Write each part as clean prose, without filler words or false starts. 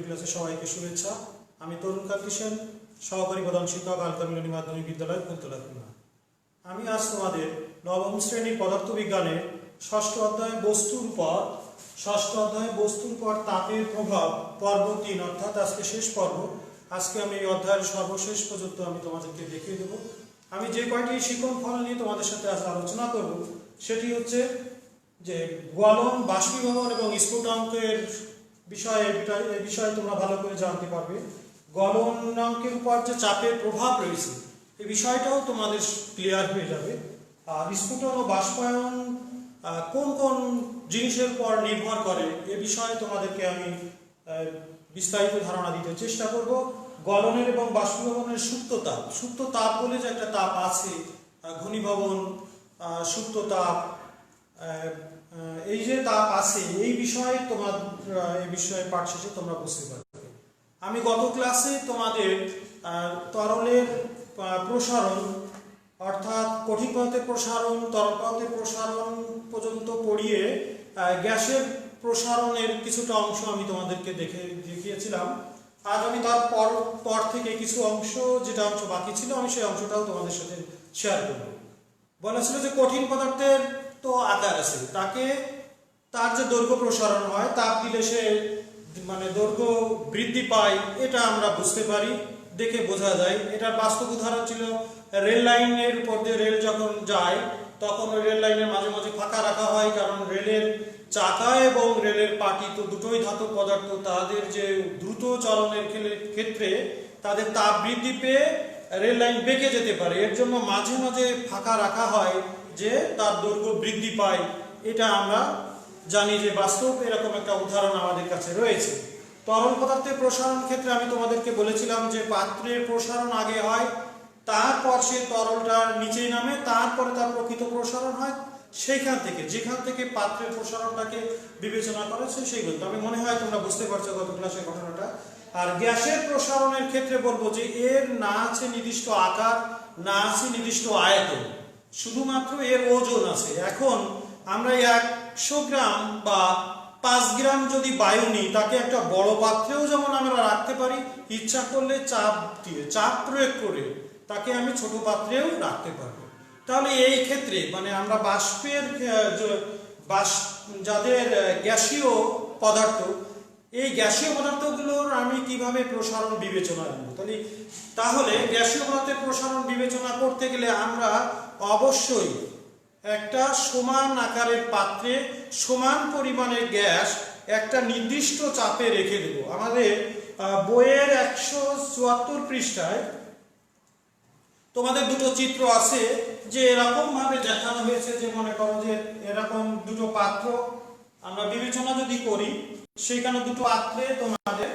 ক্লাসে সবাইকে শুভেচ্ছা। আমি তরুণ কান্তি সেন, সহকারী প্রধান শিক্ষক, আলকা মিলনী মাধ্যমিক বিদ্যালয়, ফুলতলা, খুলনা। আমি আজ তোমাদের নবম শ্রেণীর পদার্থবিজ্ঞানের ষষ্ঠ অধ্যায় বস্তুর উপর তাপের প্রভাব পর্ব 3 অর্থাৎ আজকে শেষ পর্ব। আজকে আমি এই অধ্যায়ের সর্বশেষ পর্যন্ত আমি তোমাদেরকে দেখিয়ে দেব। আমি যে কয়টি শিক্ষণ ফল নিয়ে তোমাদের সাথে আজ আলোচনা করব সেটি হচ্ছে যে গলন, বাষ্পীভবন এবং স্ফুটনাঙ্কের বিষয়ে তোমরা ভালো করে জানতে পারবে। গলনাঙ্কের উপর যে চাপের প্রভাব রয়েছে এই বিষয়টাও তোমাদের ক্লিয়ার হয়ে যাবে। আর স্ফুটন ও বাষ্পায়ন কোন কোন জিনিসের উপর নির্ভর করে এ বিষয়ে তোমাদেরকে আমি বিস্তারিত ধারণা দিতে চেষ্টা করব। গলনের এবং বাষ্পীভবনের সুপ্ত তাপ বলে যে একটা তাপ আছে, ঘনীভবন, সুপ্ত তাপ, এই যে তাপ আছে এই বিষয়ে পাঠ শেষে তোমরা বুঝতে পারবে। আমি গত ক্লাসে তোমাদের তরলের প্রসারণ অর্থাৎ কঠিন পদার্থের প্রসারণ, তরল পদার্থের প্রসারণ পর্যন্ত পড়িয়ে গ্যাসের প্রসারণের কিছুটা অংশ আমি তোমাদেরকে দেখিয়েছিলাম। আজ আমি তার পর থেকে কিছু অংশ, যেটা অংশ বাকি ছিল আমি সেই অংশটাও তোমাদের সাথে শেয়ার করব। বলা ছিল যে কঠিন পদার্থের তো আকার আছে, তার যে দৈর্ঘ্য প্রসারণ হয়, তাপ দিলে সে দৈর্ঘ্য বৃদ্ধি পায়, এটা আমরা বুঝতে পারি, দেখে বোঝা যায়। এটার বাস্তব উদাহরণ ছিল রেল লাইনের উপর দিয়ে রেল যখন যায় তখন ওই রেল লাইনের মাঝে মাঝে ফাঁকা রাখা হয়, কারণ রেলের চাকা এবং রেলের পাটি তো দুটোই ধাতব পদার্থ, তাদের যে দ্রুত চলনের ক্ষেত্রে তাদের তাপ বৃদ্ধি পেয়ে রেল লাইন বেঁকে যেতে পারে। এর জন্য মাঝে মাঝে ফাঁকা রাখা হয় যে তার দৈর্ঘ্য বৃদ্ধি পায়। এটা আমরা জানি যে বাস্তব এরকম একটা উদাহরণ আমাদের কাছে রয়েছে। তরল পদার্থের প্রসারণ ক্ষেত্রে আমি তোমাদেরকে বলেছিলাম যে পাত্রের প্রসারণ আগে হয়, তারপর সে তরলটার নিচে নামে, তারপরে তার প্রকৃত প্রসারণ হয় যেখান থেকে পাত্রের প্রসারণটাকে বিবেচনা করেছে সেইগুলো। আমি মনে হয় তোমরা বুঝতে পারছো গত ক্লাসের ঘটনাটা। আর গ্যাসের প্রসারণের ক্ষেত্রে বলবো যে এর না আছে নির্দিষ্ট আকার, না আছে নির্দিষ্ট আয়তন, শুধুমাত্র এর ওজন আছে। এখন আমরা 100 গ্রাম বা 5 গ্রাম যদি বায়ু নিই, তাকে একটা বড় পাত্রেও যেমন আমরা রাখতে পারি, ইচ্ছা করলে চাপ প্রয়োগ করে তাকে আমি ছোট পাত্রেও রাখতে পারবো। তাহলে এই ক্ষেত্রে আমরা যাদের গ্যাসীয় পদার্থ, এই গ্যাসীয় পদার্থগুলোর আমি কিভাবে প্রসারণ বিবেচনা আনবো। তাহলে গ্যাসীয় পদার্থের প্রসারণ বিবেচনা করতে গেলে আমরা অবশ্যই একটা সমান আকারের পাত্রে সমান পরিমাণের গ্যাস একটা নির্দিষ্ট চাপে রেখে দেব। আমাদের বইয়ের 174 পৃষ্ঠায় তোমাদের দুটো চিত্র আছে, যে এরকম ভাবে দেখানো হয়েছে যে মনে করো যে এরকম দুটো পাত্র আমরা বিবেচনা যদি করি, সেখানে দুটো পাত্রে তোমাদের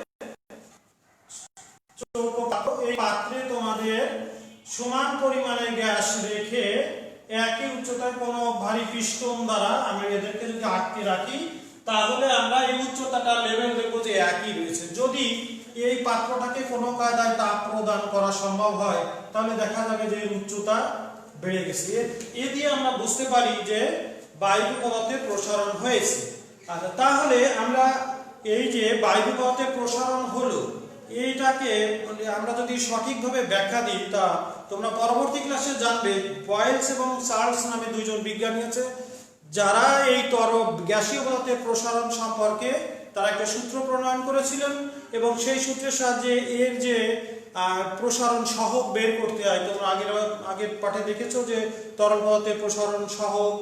এই পাত্রে তোমাদের সমান পরিমাণে গ্যাস রেখে একই উচ্চতায় কোনো ভারী পিস্টন দ্বারা আমরা এদেরকে যদি আটকে রাখি, তাহলে আমরা এই উচ্চতাটার লেভেল দেখবো যে একই রয়েছে। যদি এই পাত্রটাকে কোনো কায়দায় তাপ প্রদান করা সম্ভব হয়, তাহলে দেখা যাবে যে উচ্চতা বেড়ে গেছে। এ দিয়ে আমরা বুঝতে পারি যে বায়ু পদার্থের প্রসারণ হয়েছে। আচ্ছা, তাহলে আমরা এই যে বায়ু পদার্থের প্রসারণ হলো, এইটাকে আমরা যদি সঠিকভাবে ব্যাখ্যা দিই, তা তোমরা পরবর্তী ক্লাসে জানবে। বয়েলস এবং চার্লস নামে দুইজন বিজ্ঞানী আছে, যারা এই গ্যাসীয় পদার্থের প্রসারণ সম্পর্কে তারা একটা সূত্র প্রণয়ন করেছিলেন, এবং সেই সূত্রের সাহায্যে এর যে প্রসারণ সহগ বের করতে হয়। তোমরা আগের পাঠে দেখেছো যে তরল পদার্থের প্রসারণ সহগ,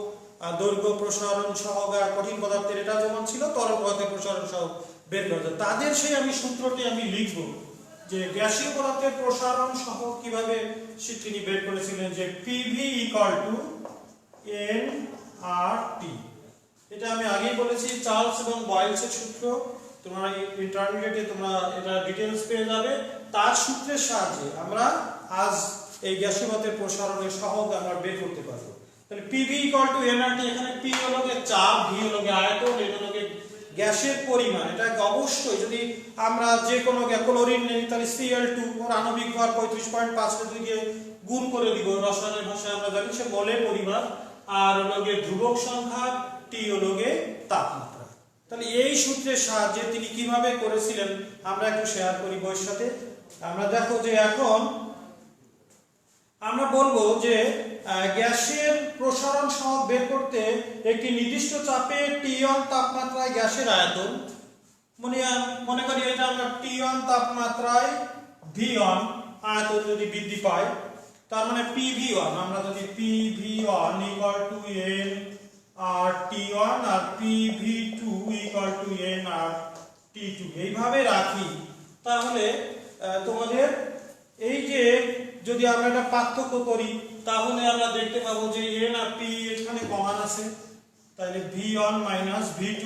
দৈর্ঘ্য প্রসারণ সহগ, আর কঠিন পদার্থের এটা যেমন ছিল তরল পদার্থের প্রসারণ সহগ বের করতে, তাদের সেই সূত্রটি আমি লিখব যে গ্যাসীয় পদার্থের প্রসারণ সহগ কিভাবে তিনি বের করেছিলেন, যে PV = nRT। এটা আমি আগেই বলেছি, চার্লস এবং বয়েলসের সূত্র। তোমরা ইন্টারমিডিয়েটে তোমরা এটা ডিটেইলস পেয়ে যাবে। তার সূত্রের সাহায্যে আমরা আজ এই গ্যাসীয় পদার্থের প্রসারণের সহগ আমরা বের করতে পারবো। তাহলে PV = nRT, এখানে P হলো চাপ, V হলো আয়তন, N হলো গ্যাসের পরিমাণ। এটা অবশ্যই যদি আমরা যে কোনো ক্লোরিন নেই, তাহলে Cl2 ওর আণবিক ভর 35.5 দিয়ে গুণ করে দিব। রসায়নের ভাষায় আমরা জানি সে মোলের পরিমাণ, আর হলো ধ্রুবক সংখ্যা, T হলো তাপমাত্রা। তাহলে এই সূত্রের সাহায্যে তিনি কিভাবে করেছিলেন আমরা একটু শেয়ার করি বইয়ের সাথে। আমরা দেখো যে এখন আমরা বলবো যে গ্যাসের প্রসারণ সহগ বের করতে একটি নির্দিষ্ট চাপে T1 তাপমাত্রায় গ্যাসের আয়তন, মনে করি এটা আমরা T1 তাপমাত্রায় V1 আয়তন যদি বৃদ্ধি পায়, তার মানে PV1, আমরা যদি PV1 n আর T1 আর PV2 n আর T2 এইভাবে রাখি, তাহলে তোমাদের এই যে যদি আমরা এটা পার্থক্য করি তাহলে আমরা দেখতে পাবো যে n আর p এখানে কমন আছে, তাহলে V1 V2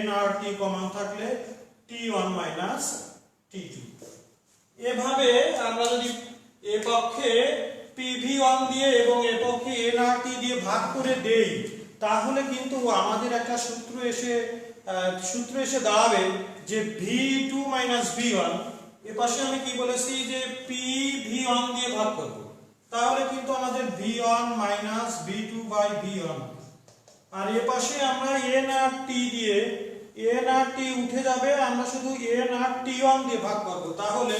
n আর t কমন থাকলে T1 T2। এভাবে আমরা যদি এ পক্ষে PV1 দিয়ে এবং এ পক্ষে n আর t দিয়ে ভাগ করে দেই, তাহলে কিন্তু আমাদের একটা সূত্র এসে দাঁড়াবে যে V2 V1, এ পাশে আমি কি বলেছি যে PV1 দিয়ে ভাগ করব, তাহলে কিন্তু আমাদের V1 V2 V1, আর এ পাশে আমরা n আর t দিয়ে n আর t উঠে যাবে, আমরা শুধু n আর T1 দিয়ে ভাগ করব, তাহলে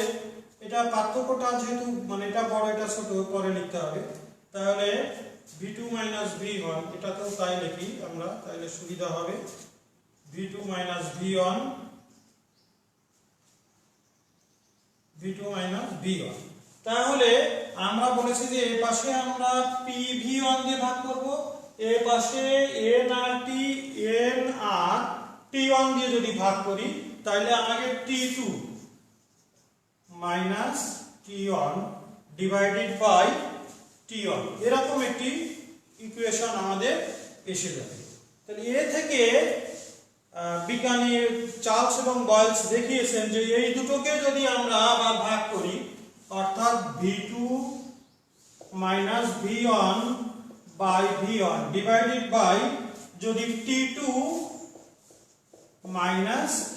এটা পার্থক্যটা যেহেতু এটা বড় এটা ছোট পরে লিখতে হবে, তাহলে V2 V1 এটা তো তাই লিখি আমরা, তাহলে সুবিধা হবে V2 V1 V1। তাহলে আমরা বলেছি যে এই পাশে আমরা PV1 দিয়ে ভাগ করব, এই পাশে n আর T1 দিয়ে যদি ভাগ করি তাহলে আমাকে T2 T1 divided by T1 এরকম একটি ইকুয়েশন আমাদের এসে যাবে। তাহলে এ থেকে বিজ্ঞানী চার্লস এবং বয়েলস দেখিয়েছেন যে এই দুটোকে যদি আমরা আবার ভাগ করি, অর্থাৎ V2 V1 by V1 divided by যদি T2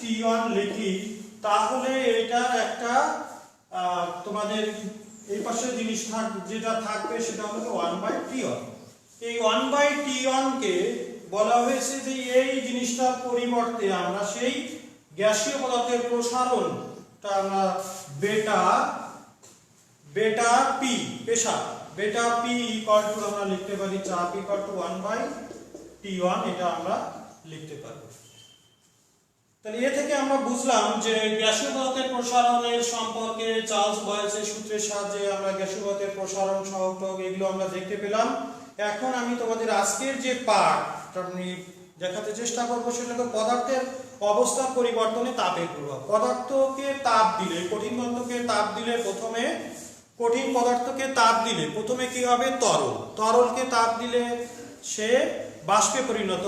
T1 লিখি, তাহলে এটা একটা তোমাদের এই পাশে জিনিস যেটা থাকবে সেটা হলো 1/T1। এই 1/T1 কে বলা হয়েছে যে এই জিনিসটার পরিবর্তে আমরা সেই গ্যাসীয় পদার্থের প্রসারণটা আমরা বেটা পি প্রেসার বেটা পি আমরা লিখতে পারি চাপ 1/T1, এটা আমরা লিখতে পারি। তাহলে এ থেকে আমরা বুঝলাম যে গ্যাসীয় পদার্থের প্রসারণের সম্পর্কে চার্লস বয়েলসের সূত্রের সাহায্যে আমরা গ্যাসীয় পদার্থের প্রসারণ সহগ এগুলো আমরা দেখতে পেলাম। এখন আমি তোমাদের আজকের যে পার্ট আমি দেখাতে চেষ্টা করব সেটা হলো পদার্থের অবস্থার পরিবর্তনে তাপের প্রভাব। পদার্থকে তাপ দিলে, কঠিন পদার্থকে তাপ দিলে প্রথমে কি হবে? তরলকে তাপ দিলে সে বাষ্পে পরিণত,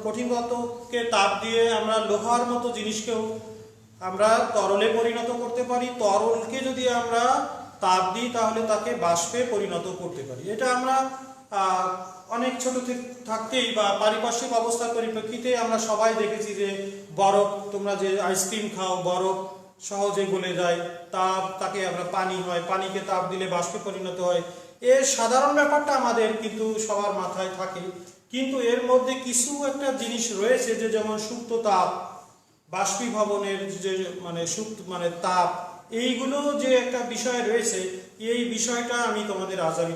কঠিন পদার্থকে তাপ দিয়ে আমরা লোহার মতো জিনিসকেও আমরা তরলে পরিণত করতে পারি। তরলকে যদি আমরা তাপ দিই তাহলে তাকে বাষ্পে পরিণত করতে পারি। এটা আমরা অনেক ছোট থাকতেই বা পারিপার্শ্বিক অবস্থার পরিপ্রেক্ষিতে আমরা সবাই দেখেছি যে বরফ, তোমরা যে আইসক্রিম খাও, বরফ সহজে গলে যায়, তাকে আমরা পানিকে তাপ দিলে বাষ্পে পরিণত হয়। এর সাধারণ ব্যাপারটা আমাদের কিন্তু সবার মাথায় থাকে, কিন্তু এর মধ্যে কিছু একটা জিনিস রয়েছে যে যেমন সুপ্ত তাপ, বাষ্পীভবনের যে সুপ্ত তাপ, এইগুলো যে একটা বিষয় রয়েছে, এই বিষয়টা আমি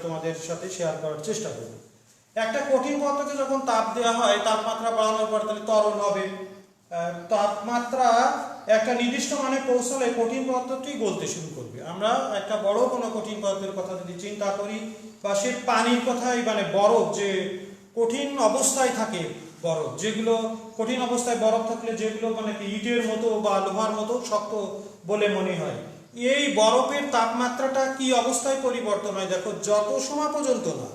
তোমাদের সাথে শেয়ার করার চেষ্টা করব। একটা কঠিন পদার্থকে যখন তাপ দেওয়া হয়, তাপমাত্রা বাড়ানোর পর তাহলে তরল হবে। তাপমাত্রা একটা নির্দিষ্ট মানে পৌঁছালে কঠিন পদার্থটি গলতে শুরু করবে। আমরা একটা বড় কোনো কঠিন পদার্থের কথা যদি চিন্তা করি, বা সে পানির কথাই বরফ, যে কঠিন অবস্থায় থাকে বরফ, যেগুলো কঠিন অবস্থায় বরফ থাকলে যেগুলো ইটের মতো বা লোহার মতো শক্ত বলে মনে হয়, এই বরফের তাপমাত্রাটা কি অবস্থায় পরিবর্তন হয় দেখো। যত সময় পর্যন্ত না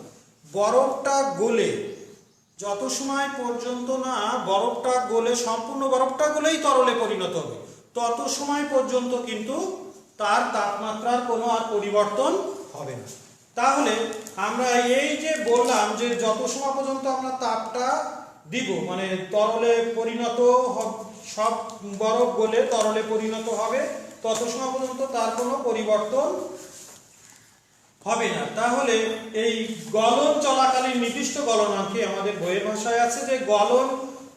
বরফটা গলে সম্পূর্ণ বরফটা গলেই তরলে পরিণত হবে, তত সময় পর্যন্ত কিন্তু তার তাপমাত্রার কোনো আর পরিবর্তন হবে না। তাহলে আমরা এই যে বললাম যে যত সময় পর্যন্ত আমরা তাপটা দিব, তরলে পরিণত, সব বরফ গলে তরলে পরিণত হবে, তত সময় পর্যন্ত তার কোনো পরিবর্তন হবে না। তাহলে এই গলন চলাকালীন নির্দিষ্ট গলনাঙ্কে আমাদের বইয়ের ভাষায় আছে যে গলন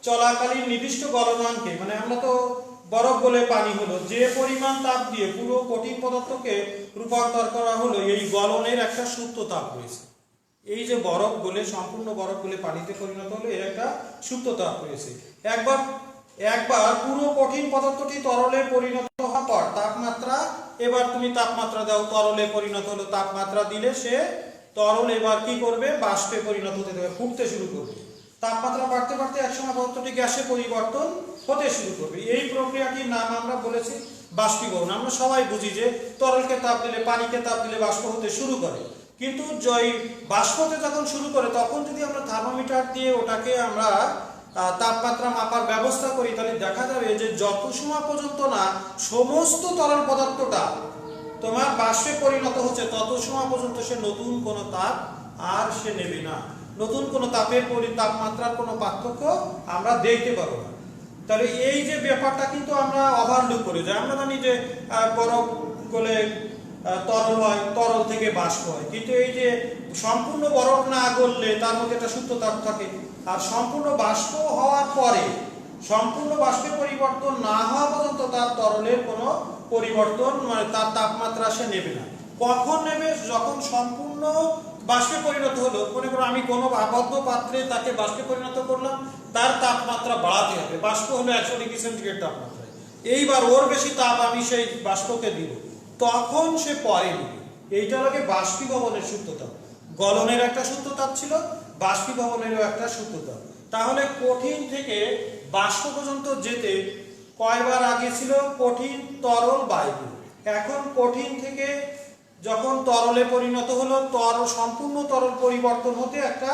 চলাকালীন নির্দিষ্ট গলনাঙ্কে, মানে আমরা তো বরফ গলে পানি হলো, যে পরিমাণ তাপ দিয়ে পুরো কঠিন পদার্থকে রূপান্তর করা হলো, এই গলনের একটা সুপ্ত তাপ রয়েছে। এই যে বরফ গলে, সম্পূর্ণ বরফ গলে পানিতে পরিণত হলো, এর একটা সুপ্ত তাপ রয়েছে। একবার পুরো কঠিন পদার্থটি তরলে পরিণত হওয়ার পর তাপমাত্রা, এবার তুমি তাপমাত্রা দাও, তরলে পরিণত হলো, তাপমাত্রা দিলে সে তরল এবার কি করবে, বাষ্পে পরিণত হতে দেবে, ফুটতে শুরু করবে। তাপমাত্রা বাড়তে বাড়তে একসময় পদার্থটি গ্যাসে পরিবর্তন হতে শুরু করবে। এই প্রক্রিয়াটির নাম আমরা বলেছি বাষ্পীভবন। আমরা সবাই বুঝি যে তরলকে তাপ দিলে, পানিকে তাপ দিলে বাষ্প হতে শুরু করে, কিন্তু বাষ্প হতে যখন শুরু করে তখন যদি আমরা থার্মোমিটার দিয়ে ওটাকে আমরা তাপমাত্রা মাপার ব্যবস্থা করি, তাহলে দেখা যাবে যে যত সময় পর্যন্ত না সমস্ত তরল পদার্থটা তোমার বাষ্পে পরিণত হচ্ছে, তত সময় পর্যন্ত সে নতুন কোনো তাপ আর সে নেবে না, নতুন কোনো তাপমাত্রার কোনো পার্থক্য আমরা দেখতে পাবো না। তাহলে এই যে ব্যাপারটা কিন্তু আমরা ওভারলুক করে যাই। আমরা জানি যে বরফ গলে তরল হয়, তরল থেকে বাষ্প হয়, কিন্তু এই যে সম্পূর্ণ বরফ না গললে তার মধ্যে একটা সুপ্ত তাপ থাকে, আর সম্পূর্ণ বাষ্প হওয়ার পরে সম্পূর্ণ বাষ্পে পরিবর্তন না হওয়া পর্যন্ত তার তরলের কোনো পরিবর্তন, মানে তার তাপমাত্রা সে নেবে না। কখন নেবে? যখন সম্পূর্ণ বাষ্পে পরিণত হলো, মনে করো আমি কোনো আবদ্ধ পাত্রে তাকে বাষ্পে পরিণত করলাম, তার তাপমাত্রা বাড়াতে হবে। বাষ্প হলো 100 ডিগ্রি সেন্টিগ্রেড তাপমাত্রায়, এইবার ওর বেশি তাপ আমি সেই বাষ্পকে দিব, তখন সে পরে নেবে। এইটা লাগে বাষ্পীভবনের সূত্রতা। গলনের একটা সূত্রতাপ ছিল, বাষ্পীভবনেরও একটা সূত্রতাপ। তাহলে কঠিন থেকে বাষ্প পর্যন্ত যেতে কয়বার আগে ছিল? কঠিন, তরল, বায়ু। এখন কঠিন থেকে যখন তরলে পরিণত হলো, সম্পূর্ণ তরল পরিবর্তন হতে একটা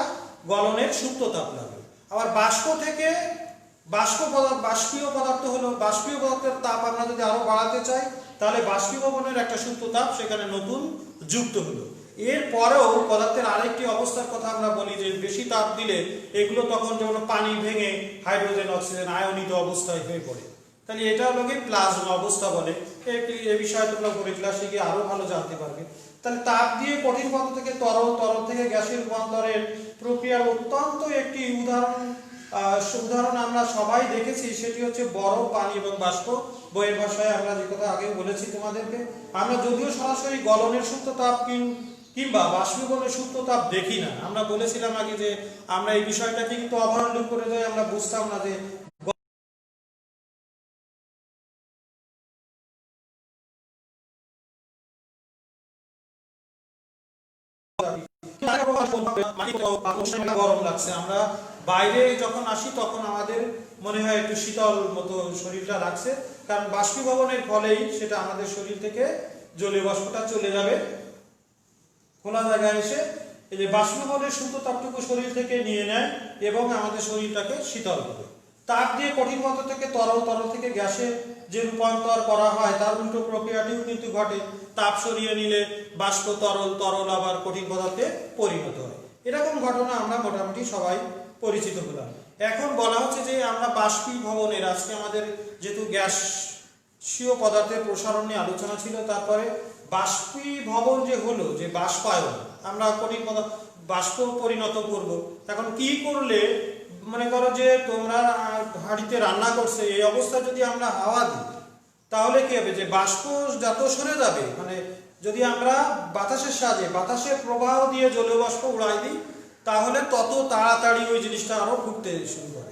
গলনের সূত্রতাপ লাগে। আবার বাষ্প থেকে বাষ্পীয় পদার্থ হলো, বাষ্পীয় পদার্থের তাপ আমরা যদি আরো বাড়াতে চাই, তাহলে বাষ্পীভবনের একটা সূত্রতাপ সেখানে নতুন যুক্ত হলো। এরপরেও পদার্থের আরেকটি অবস্থার কথা আমরা বলি যে বেশি তাপ দিলে এগুলো তখন যেমন পানি ভেঙে হাইড্রোজেন, অক্সিজেন আয়নিত অবস্থায় হয়ে পড়ে। তাহলে এটা হলো কি প্লাজমা অবস্থা বলে। এই বিষয়ে তোমরা পরে ক্লাসে গিয়ে আরো ভালো জানতে পারবে। তাহলে তাপ দিয়ে কঠিন পদার্থ থেকে তরল, তরল থেকে গ্যাসের রূপান্তরের প্রক্রিয়ার অত্যন্ত একটি উদাহরণ আমরা সবাই দেখেছি, সেটি হচ্ছে বরফ, পানি এবং বাষ্প। বইয়ের ভাষায় আমরা যে কথা আগে বলেছি তোমাদেরকে, আমরা যদিও সরাসরি গলনের সূত্রতাপ কিংবা বাষ্পীভবনের সূত্রতাপ দেখি না। আমরা বলেছিলাম আগে যে আমরা এই বিষয়টাকে কিন্তু অবহেলা করে যাই, আমরা বুঝতাম না যে গরম লাগছে, আমরা বাইরে যখন আসি তখন আমাদের মনে হয় একটু শীতল মতো শরীরটা লাগছে, কারণ বাষ্পীভবনের ফলেই সেটা আমাদের শরীর থেকে জলীয় বাষ্পটা চলে যাবে খোলা জায়গায় এসে, এই যে বাষ্পীভবনের সূত্রতাপটুকু শরীর থেকে নিয়ে নেয় এবং আমাদের শরীরটাকে শীতল করে। তাপ দিয়ে কঠিন পদার্থ থেকে তরল, তরল থেকে গ্যাসে যে রূপান্তর করা হয় তার উল্টো প্রক্রিয়াটিও কিন্তু ঘটে। তাপ সরিয়ে নিলে বাষ্প, তরল, তরল আবার কঠিন পদার্থে পরিণত হয়। এরকম ঘটনা আমরা মোটামুটি সবাই পরিচিত হলাম। এখন বলা হচ্ছে যে আমরা বাষ্পীভবনের, আজকে আমাদের যেহেতু গ্যাসীয় পদার্থের প্রসারণ নিয়ে আলোচনা ছিল, তারপরে বাষ্পীভবন যে হলো, যে বাষ্পায়ন, আমরা কঠিন পদার্থ বাষ্প পরিণত করব। এখন কি করলে, মনে করো যে তোমরা হাঁড়িতে রান্না করছে, এই অবস্থায় যদি আমরা হাওয়া দিই তাহলে কি হবে, যে বাষ্প যত সরে যাবে, মানে যদি আমরা বাতাসের সাহায্যে, বাতাসের প্রবাহ দিয়ে জলীয় বাষ্প উড়াই দিই, তাহলে তত তাড়াতাড়ি ওই জিনিসটা আরো ফুটতে শুরু করে।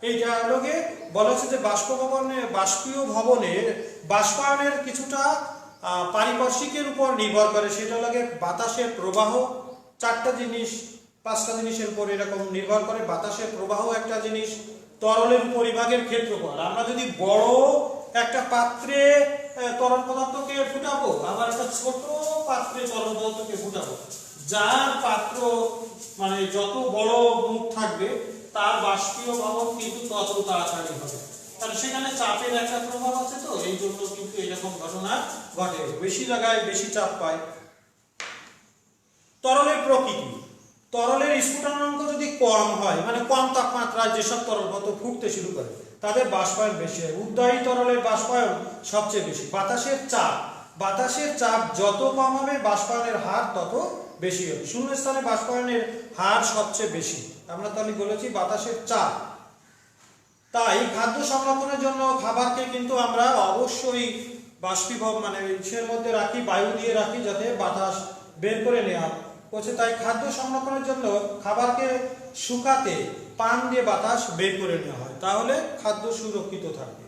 এইটা লোকে বলা হচ্ছে যে বাষ্পীয় ভবনের বাষ্পায়নের কিছুটা পারিপার্শ্বিকের উপর নির্ভর করে। সেটা লাগে বাতাসের প্রবাহ, 4টা জিনিস 5টা জিনিসের উপর এরকম নির্ভর করে। বাতাসের প্রবাহ একটা জিনিস, তরলের পরিভাগের ক্ষেত্রফল। আমরা যদি বড় একটা পাত্রে তরল পদার্থকে ফুটাবো, আবার একটা ছোট পাত্রে তরল পদার্থকে ফুটাবো, যার পাত্র মানে যত বড় মুখ থাকবে তার বাষ্পীয় ভবন কিন্তু তত তাড়াতাড়ি হবে। তাহলে সেখানে চাপের একটা প্রভাব আছে, তো এই জন্য কিন্তু এরকম ঘটনা ঘটে, বেশি জায়গায় বেশি চাপ পায়। তরলের প্রকৃতি, তরলের স্ফুটনাঙ্ক যদি কম হয়, মানে কম তাপমাত্রায় যেসব তরল পদার্থ ফুটতে শুরু করে তাদের বাষ্পায়ন বেশি হয়। উদ্বায়ী তরলের বাষ্পায়ন সবচেয়ে বেশি। বাতাসের চাপ যত কম হবে বাষ্পায়নের হার তত বেশি হবে। শূন্যস্থানে বাষ্পায়নের হার সবচেয়ে বেশি। আমরা তাহলে বলেছি বাতাসের চাপ তাই খাদ্য সংরক্ষণের জন্য খাবারকে কিন্তু আমরা অবশ্যই বাষ্পীভবন মানে ইসের মধ্যে রাখি, বায়ু দিয়ে রাখি, যাতে বাতাস বের করে নেওয়া হচ্ছে। তাই খাদ্য সংরক্ষণের জন্য খাবারকে শুকাতে পান দিয়ে বাতাস বের করে নেওয়া হয়, তাহলে খাদ্য সুরক্ষিত থাকবে।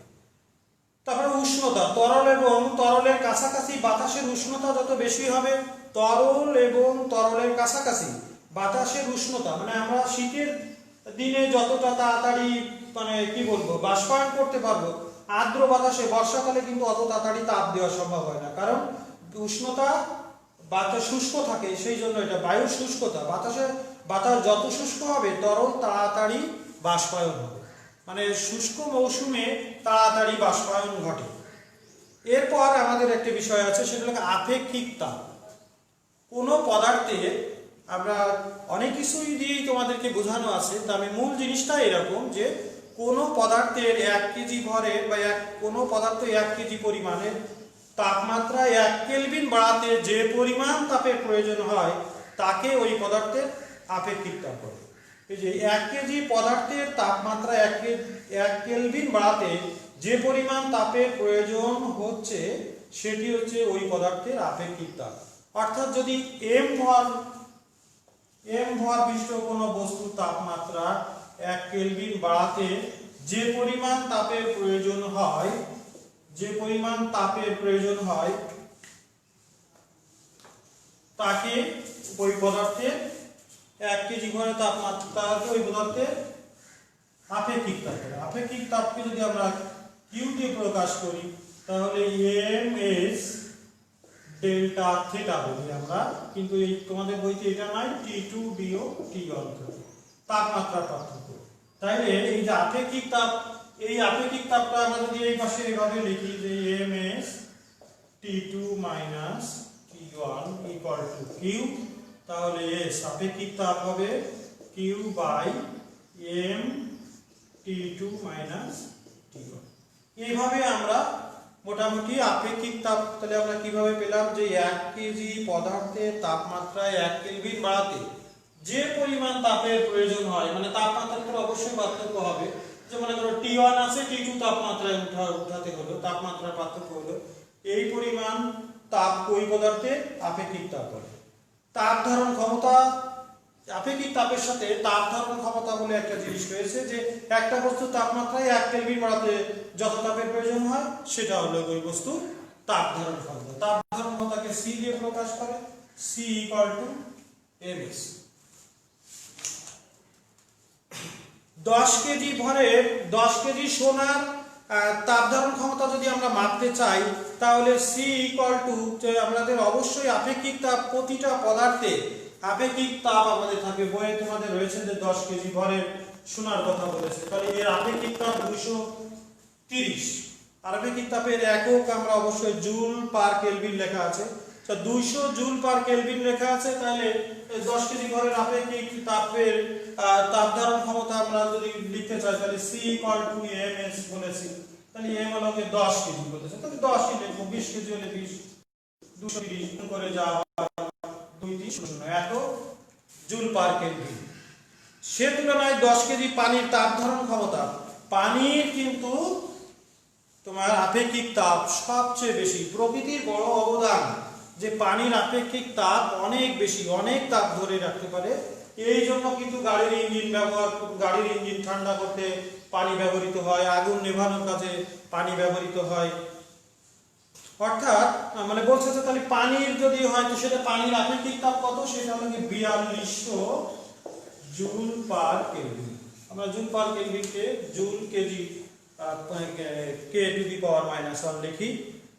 তারপরে উষ্ণতা, তরল এবং তরলের কাছাকাছি বাতাসের উষ্ণতা যত বেশি হবে, তরল এবং তরলের কাছাকাছি বাতাসের উষ্ণতা মানে আমরা শীতের দিনে যতটা তাড়াতাড়ি মানে কি বলবো বাষ্পায়ন করতে পারবো, আর্দ্র বাতাসে বর্ষাকালে কিন্তু অত তাড়াতাড়ি তাপ দেওয়া সম্ভব হয় না, কারণ উষ্ণতা বাতাস শুষ্ক থাকে, সেই জন্য এটা বায়ুর শুষ্কতা। বাতাস যত শুষ্ক হবে তরল তাড়াতাড়ি বাষ্পায়ন হবে, মানে শুষ্ক মৌসুমে তাড়াতাড়ি বাষ্পায়ন ঘটে। এরপর আমাদের একটা বিষয় আছে, সেটা হলো আপেক্ষিক তাপ। কোনো পদার্থে আমরা অনেক কিছুই দিয়েই তোমাদেরকে বোঝানো আছে, তা আমি মূল জিনিসটা এরকম যে কোনো পদার্থের 1 কেজি ভরের বা কোনো পদার্থ 1 কেজি পরিমাণের তাপমাত্রা 1 কেলভিন বাড়াতে যে পরিমাণ তাপের প্রয়োজন হয় তাকে ওই পদার্থের আপেক্ষিক তাপ বলে। এই যে 1 কেজি পদার্থের তাপমাত্রা 1 কেলভিন বাড়াতে যে পরিমাণ তাপের প্রয়োজন হচ্ছে সেটি হচ্ছে ওই পদার্থের আপেক্ষিক তাপ। অর্থাৎ যদি m ভর বিশিষ্ট কোনো বস্তুর তাপমাত্রা 1 কেলভিন বাড়াতে যে পরিমাণ তাপের প্রয়োজন হয় তাকে ওই পদার্থের 1 কেজি ভরের তাপমাত্রাকে ওই পদার্থের আপেক্ষিক তাপ। আপেক্ষিক তাপকে যদি আমরা কিউ দিয়ে প্রকাশ করি তাহলে ms ডেল্টা থিটা বলি আমরা, কিন্তু এই তোমাদের বইতে এটা নাই, T2 বিয়োগ T1 তাপমাত্রা পার্থক্য। তাইলে এই যে আপেক্ষিক তাপ, এই আপেক্ষিক তাপটা আমরা যদি এই পাশে এইভাবে লিখি যে ms T2 minus T1 equal to Q, তাহলে s আপেক্ষিক তাপ হবে Q by m T2 minus T1। এইভাবে আমরা মোটামুটি আপেক্ষিক তাপ তাহলে আমরা কিভাবে পেলাম যে 1 কেজি পদার্থের তাপমাত্রা 1 কেলভিন বাড়াতে যে পরিমাণ তাপের প্রয়োজন হয়, মানে তাপমাত্রার অবশ্যই পার্থক্য হবে, যে মনে করো T1 আছে, T2 তাপমাত্রায় উঠাতে হলো, তাপমাত্রার পার্থক্য হলো, এই পরিমাণ তাপ ওই পদার্থের আপেক্ষিক তাপ বলে। তাপ ধারণ ক্ষমতা, আপেক্ষিক তাপের সাথে তাপ ধারণ ক্ষমতা বলে একটা জিনিস রয়েছে, যে একটা বস্তুর তাপমাত্রায় 1 কেলভিন বাড়াতে যত তাপের প্রয়োজন হয় সেটা হলো ওই বস্তুর তাপ ধারণ ক্ষমতা। তাপ ধারণ ক্ষমতাকে C দিয়ে প্রকাশ করে, C equal to ms। 10 KG ভরের 10 কেজি সোনার তাপ ধারণ ক্ষমতা যদি আমরা মাপতে চাই তাহলে C equal to আমাদের অবশ্যই আপেক্ষিক তাপ, প্রতিটা পদার্থে আপেক্ষিক তাপ আমাদের থাকে। বইয়ে তোমাদের রয়েছে যে 10 কেজি ভরের সোনার কথা বলেছে, তাহলে এর আপেক্ষিক তাপ 230। আপেক্ষিক তাপের একক আমরা অবশ্যই জুল পার কেলভিন লেখা আছে, তো 200 জুল পার কেলভিন লেখা আছে। তাহলে 10 কেজি ভরের আপেক্ষিক তাপের তাপ ধারণ ক্ষমতা আমরা যদি লিখতে চাই তাহলে C equal to ms বলেছি, তাহলে m হলো 10 কেজি বলেছে, তাহলে 10 ই লিখব, 20 কেজি হলে 20, 230 করে যা 230 এত জুল পার কেলভিন। সে তুলনায় 10 কেজি পানির তাপ ধারণ ক্ষমতা, পানির কিন্তু তোমার আপেক্ষিক তাপ সবচেয়ে বেশি। প্রকৃতির বড় অবদান যে পানির আপেক্ষিক তাপ অনেক বেশি, অনেক তাপ ধরে রাখতে পারে। এই জন্য কিন্তু গাড়ির ইঞ্জিন ঠান্ডা করতে পানি ব্যবহৃত হয়, আগুন নেভানোর কাজে পানি ব্যবহৃত হয়। অর্থাৎ মানে বলছে যে তাহলে পানির যদি হয় তো সেটা পানির আপেক্ষিক তাপ কত, সেটা হলো 4200 জুল পার কেলভিন। আমরা জুল পার কেলভিনকে joule KG K to the power -1 লিখি।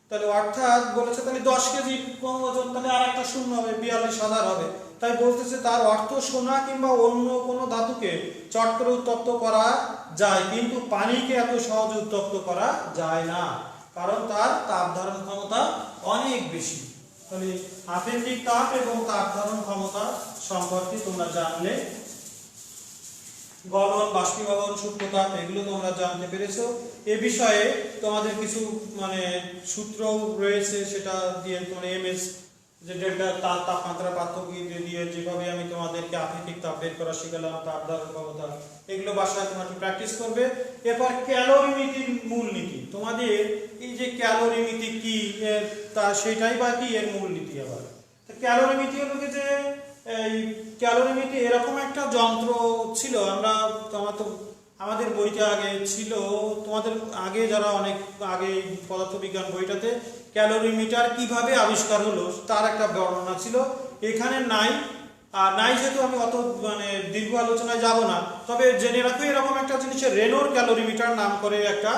তাহলে অর্থাৎ বলেছে তাহলে 10 কেজি কম ওজন, তাহলে আর একটা শূন্য হবে, 42,000 হবে। তাই বলতেছে তার অর্থ সোনা কিংবা অন্য কোনো ধাতুকে চট করে উত্তপ্ত করা যায়, কিন্তু পানিকে এত সহজে উত্তপ্ত করা যায় না, কারণ তার তাপ ধারণ ক্ষমতা অনেক বেশি। তাহলে আপেক্ষিক তাপ এবং তাপ ধারণ ক্ষমতা সম্পর্কে তোমরা জানলে। গলন, বাষ্পীভবন, সূক্ষ্মতাপ এগুলো তোমরা জানতে পেরেছো। এ বিষয়ে তোমাদের কিছু মানে সূত্র রয়েছে, সেটা দিয়ে তোমরা ms যে ডেল্টা তাপমাত্রা পার্থক্য দিয়ে যেভাবে আমি তোমাদেরকে আপেক্ষিক তাপ বের করা শিখালাম, তাপ ধারণ ক্ষমতা, এগুলো বাসায় তোমরা প্র্যাকটিস করবে। এরপর ক্যালোরিমিতির মূলনীতি, তোমাদের এই যে ক্যালোরিমিতি কি তা সেটাই বা কি এর মূলনীতি। আবার ক্যালোরিমিতি হলো যে এই ক্যালোরিমিতি এরকম একটা যন্ত্র ছিল, আমরা আমাদের বইতে আগে ছিল, তোমাদের আগে যারা অনেক আগে পদার্থবিজ্ঞান বইটাতে ক্যালোরিমিটার কিভাবে আবিষ্কার হলো তার একটা বর্ণনা ছিল, এখানে নাই। আর নাই যেহেতু আমি অত দীর্ঘ আলোচনায় যাব না, তবে জেনে রাখো এরকম একটা জিনিসের রেনোর ক্যালোরিমিটার নাম করে একটা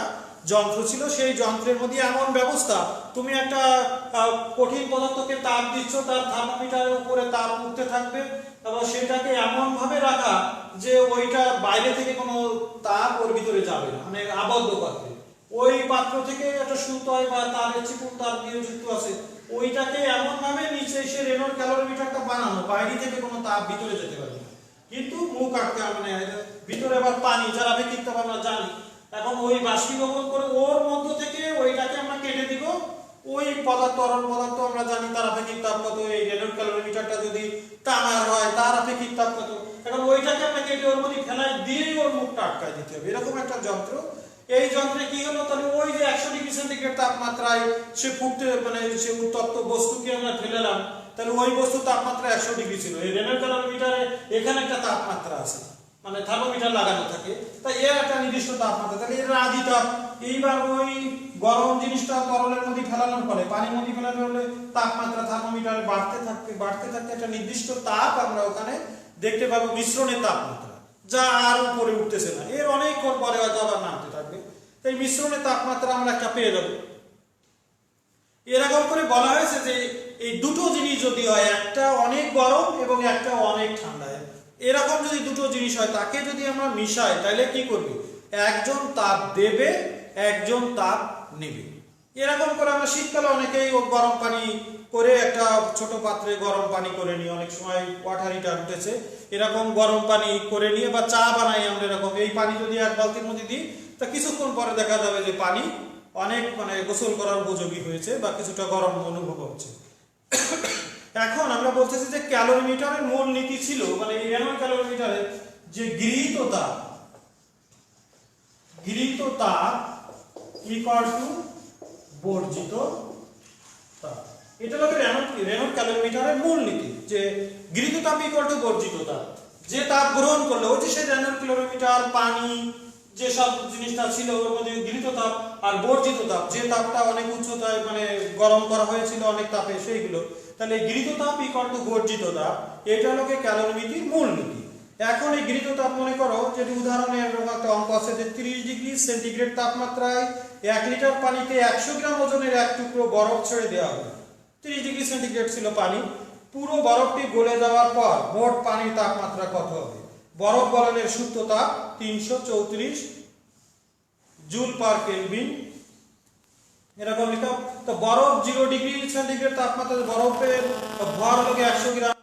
যন্ত্র ছিল। সেই যন্ত্রের মধ্যে এমন ব্যবস্থা, তুমি একটা কঠিন পদার্থকে তাপ দিচ্ছ, তার থার্মোমিটারের উপরে তাপ উঠতে থাকবে এবং সেটাকে এমন ভাবে রাখা যে ওইটা বাইরে থেকে কোনো তাপ ওর ভিতরে যাবে না, মানে আবদ্ধ পাত্রে। ওই পাত্র থেকে একটা সুতোয় বা তারের চিকুন তার দিয়ে যুক্ত আছে, ওইটাকে এমন ভাবে নিচে এসে রেনোর ক্যালোরিমিটারটা বানানো বাইরে থেকে কোনো তাপ ভিতরে যেতে পারবে না, কিন্তু মুখ আটকে ভিতরে আবার পানি, যারা আপেক্ষিক তাপ আমরা জানি। এখন ওই বাষ্পীভবন করে ওর মধ্য থেকে ওইটাকে আমরা কেটে দিব, ওই তরল পদার্থ আমরা জানি তার আপেক্ষিক তাপ কত, এই রেনোর ক্যালোরিমিটারটা যদি তামার হয় তার আপেক্ষিক তাপ কত, এখন ওইটাকে আমরা কেটে ওর মধ্যে ফেলাই দিয়েই ওর মুখটা আটকায় দিতে হবে, এরকম একটা যন্ত্র। এই যন্ত্রে কি হলো, তাহলে ওই যে 100 ডিগ্রি সেন্টিগ্রেড তাপমাত্রায় সে ফুটতে সে উত্তপ্ত বস্তুকে আমরা ফেলালাম, তাহলে ওই বস্তু তাপমাত্রা 100 ডিগ্রি ছিল। এই রেনোর ক্যালোরিমিটারে এখানে একটা তাপমাত্রা আছে, মানে থার্মোমিটার লাগানো থাকে, তাই এর একটা নির্দিষ্ট তাপমাত্রা, তাহলে এর আদি তাপ। এইবার ওই গরম জিনিসটা তরলের মধ্যে ফেলানোর ফলে, পানির মধ্যে ফেলানোর ফলে তাপমাত্রা থার্মোমিটারে বাড়তে থাকতে একটা নির্দিষ্ট তাপ আমরা ওখানে দেখতে পাবো, মিশ্রণের তাপমাত্রা, যা আর উপরে উঠতেছে না, এর অনেকক্ষণ পরে হয়তো আবার নামতে থাকবে। তাই মিশ্রণের তাপমাত্রা আমরা একটা পেয়ে যাবো। এরকম করে বলা হয়েছে যে এই দুটো জিনিস যদি হয়, একটা অনেক গরম এবং একটা অনেক ঠান্ডা, এরকম যদি দুটো জিনিস হয় তাকে যদি আমরা মিশাই, তাহলে কি করবে, একজন তাপ দেবে একজন তাপ নেবে। এরকম করে আমরা শীতকালে অনেকেই গরম পানি করে একটা ছোট পাত্রে গরম পানি করে নিই, অনেক সময় ওয়াটার হিটার উঠেছে, এরকম গরম পানি করে নিয়ে বা চা বানাই আমরা এরকম, এই পানি যদি এক বালতির মধ্যে দিই তা কিছুক্ষণ পরে দেখা যাবে যে পানি অনেক গোসল করার উপযোগী হয়েছে বা কিছুটা গরম অনুভব হচ্ছে। এখন আমরা বলতেছি যে ক্যালোরিমিটারের মূল নীতি ছিল, মানে এই রেনোর ক্যালোরিমিটারের যে গৃহীত তাপ ইকুয়াল টু বর্জিত তাপ, এটা হলো রেনোর ক্যালোরিমিটারের মূল নীতি, যে গৃহীত তাপ ইকুয়াল টু বর্জিত তাপ। যে তাপ গ্রহণ করলো, ওই যে সেই রেনোর ক্যালোরিমিটার, পানি, যে সব জিনিসটা ছিল ওর মধ্যে গৃহীত তাপ আর বর্জিত তাপ, যে তাপটা অনেক উচ্চতায় গরম করা হয়েছিল অনেক তাপে, সেইগুলো। তাহলে গৃহীত তাপ ইকুয়াল টু বর্জিত তাপ, এটা হলো ক্যালোরিমিতির মূল নীতি। এখন এই গৃহীত তাপ মনে করো, যদি উদাহরণে এরকম একটা অঙ্ক আছে যে 30 ডিগ্রি সেন্টিগ্রেড তাপমাত্রায় 1 লিটার পানিতে 100 গ্রাম ওজনের এক টুকরো বরফ ছেড়ে দেওয়া হবে। 30 ডিগ্রি সেন্টিগ্রেড ছিল পানি, পুরো বরফটি গলে যাওয়ার পর মোট পানির তাপমাত্রা কত হবে? বরফ গলনের সূত্র তাপ 334 জুল পার কেলভিন, এরকম লিখা। তো বরফ 0 ডিগ্রি সেন্টিগ্রেড তাপমাত্রায় বরফের ভর হলো 100 গ্রাম।